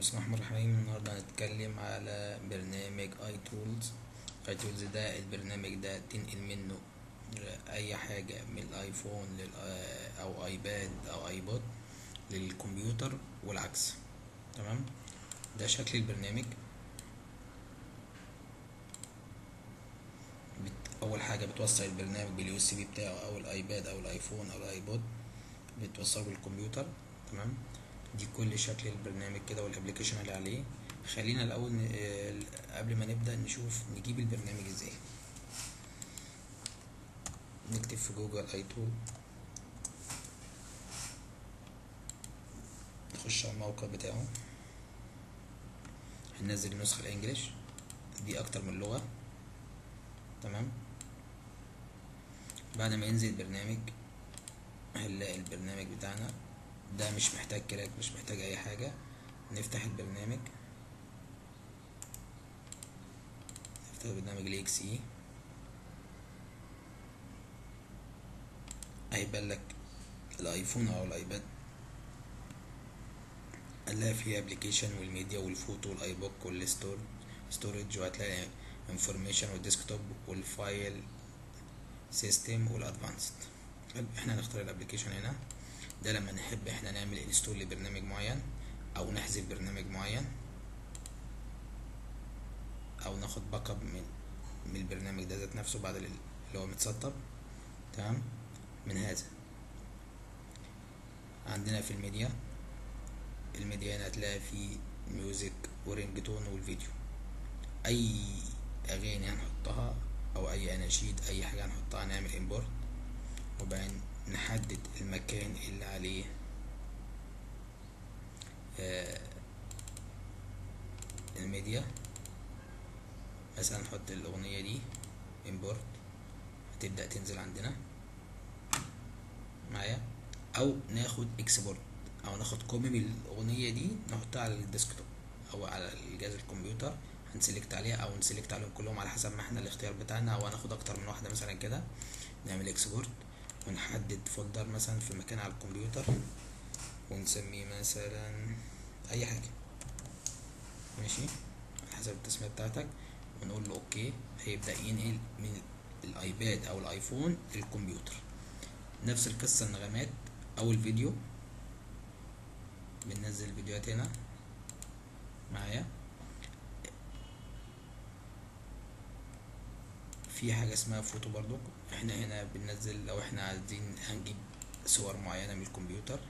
بسم الله الرحمن الرحيم. النهاردة هنتكلم على برنامج اي تولز. اي تولز ده البرنامج ده تنقل منه اي حاجة من الايفون او ايباد او ايبود للكمبيوتر والعكس. تمام، ده شكل البرنامج. اول حاجة بتوصل البرنامج باليو اس بي بتاعه او الايباد او الايفون او الايبود، بتوصله بالكمبيوتر. تمام، دي كل شكل البرنامج كده والابليكيشن اللي عليه. خلينا الاول قبل ما نبدأ نشوف نجيب البرنامج ازاي. نكتب في جوجل اي تول، نخش على الموقع بتاعه، هننزل النسخة الانجليش دي اكتر من لغة. تمام، بعد ما ينزل البرنامج هنلاقي البرنامج بتاعنا ده مش محتاج كراك، مش محتاج اي حاجة. نفتح البرنامج، نفتح برنامج الاكس اي، هيبان لك الايفون او الايباد، هنلاقي فيه ابلكيشن والميديا والفوتو والاي بوك والستورج، وهتلاقي انفورميشن والديسكتوب والفايل سيستم والادفانسد. احنا هنختار الابلكيشن هنا. ده لما نحب احنا نعمل انستول لبرنامج معين او نحذف برنامج معين او ناخد باك اب من البرنامج ده ذات نفسه بعد اللي هو متسطب. تمام، من هذا عندنا في الميديا هنا هتلاقي فيه ميوزك ورينج تون والفيديو، اي اغاني هنحطها او اي اناشيد اي حاجه هنحطها هنعمل امبورت، وبعدين نحدد المكان اللي عليه الميديا. مثلا نحط الاغنيه دي امبورت، هتبدا تنزل عندنا معايا، او ناخد اكسبورت او ناخد كوبي من الاغنيه دي نحطها على الديسكتوب او على الجهاز الكمبيوتر. هنسلكت عليها او نسلكت عليهم كلهم على حسب ما احنا الاختيار بتاعنا، او هناخد اكتر من واحده مثلا كده. نعمل اكسبورت ونحدد فولدر مثلا في مكان على الكمبيوتر ونسميه مثلا اي حاجه، ماشي، على حسب التسميه بتاعتك، ونقول له اوكي. هيبدا ينقل من الايباد او الايفون للكمبيوتر. نفس القصه النغمات او الفيديو، بننزل الفيديوهات هنا معايا. في حاجه اسمها فوتو برضو، احنا هنا بننزل لو احنا عايزين هنجيب صور معينه من الكمبيوتر،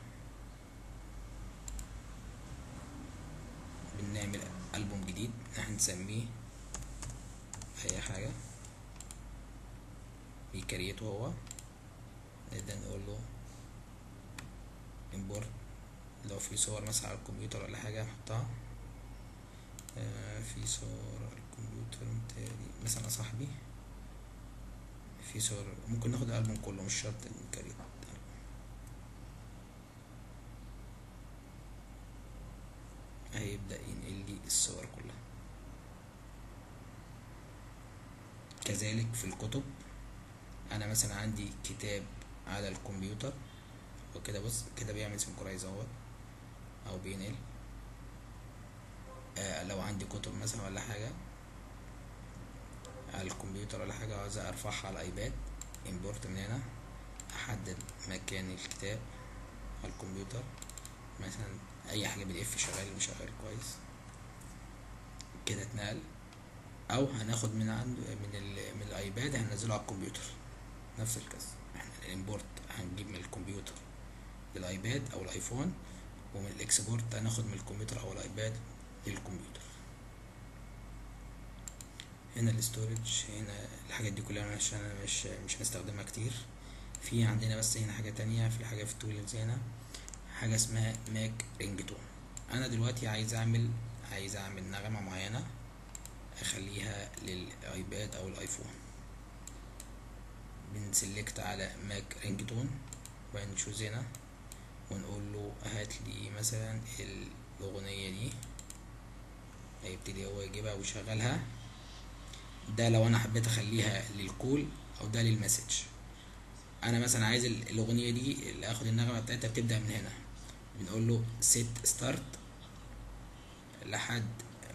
بنعمل ألبوم جديد هنسميه اي حاجه بيكريته هو. نبدا نقول له امبورت، لو في صور مثلا على الكمبيوتر ولا حاجه نحطها. في صور على الكمبيوتر متهيألي مثلا صاحبي، في صور ممكن ناخد الألبوم كله مش شرط نكريت. هيبدأ ينقل لي الصور كلها. كذلك في الكتب، انا مثلا عندي كتاب على الكمبيوتر وكده، بص كده بيعمل سنكرايز اهوت او بينقل. لو عندي كتب مثلا ولا حاجة على الكمبيوتر ولا حاجة عاوز ارفعها على الايباد، امبورت من هنا، احدد مكان الكتاب على الكمبيوتر، مثلا اي حاجة بي دي اف شغال مش شغال كويس كده اتنقل. او هناخد من عنده من الايباد هننزله على الكمبيوتر. نفس القصة، احنا الامبورت هنجيب من الكمبيوتر للايباد او الايفون، ومن الاكسبورت هناخد من الكمبيوتر او الايباد للكمبيوتر. هنا الاستورج، هنا الحاجات دي كلها عشان انا مش هستخدمها كتير. في عندنا بس هنا حاجة تانية، في حاجة في التولز هنا حاجة اسمها ماك رينجتون. انا دلوقتي عايز اعمل نغمة معينة اخليها للايباد او الايفون. بنسلكت على ماك رينجتون وبنشوز هنا ونقول له هات لي مثلا الاغنية دي، هيبتدي هو يجيبها ويشغلها. ده لو انا حبيت اخليها للكول او ده للمسج. انا مثلا عايز الاغنية دي اللي اخد النغمة بتاعتها بتبدأ من هنا، بنقول له set start لحد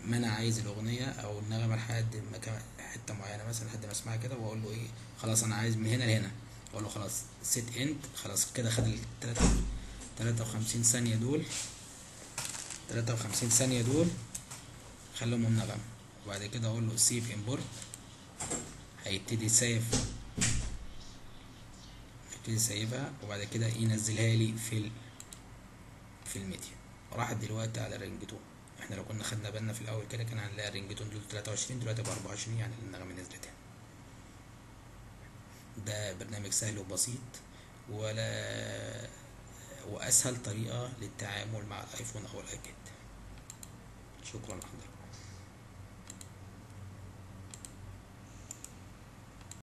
ما انا عايز الاغنيه او النغمه، لحد ما حته معينه مثلا لحد ما اسمعها كده، واقول له ايه خلاص انا عايز من هنا لهنا، اقول له خلاص سيت اند، خلاص كده خد ال 53 ثانيه دول، 53 ثانيه دول خليهم نغمه. وبعد كده اقول له سيف امبورت، هيبتدي يسيبها، وبعد كده ينزلها لي في الميديا. راحت دلوقتي على الرينجتون. احنا لو كنا خدنا بالنا في الاول كده كان هنلاقي الرينجتون دول 23، دلوقتي ب 24، يعني النغمه نزلت هنا. ده برنامج سهل وبسيط، ولا واسهل طريقه للتعامل مع الايفون او الايباد. شكرا لحضرتك.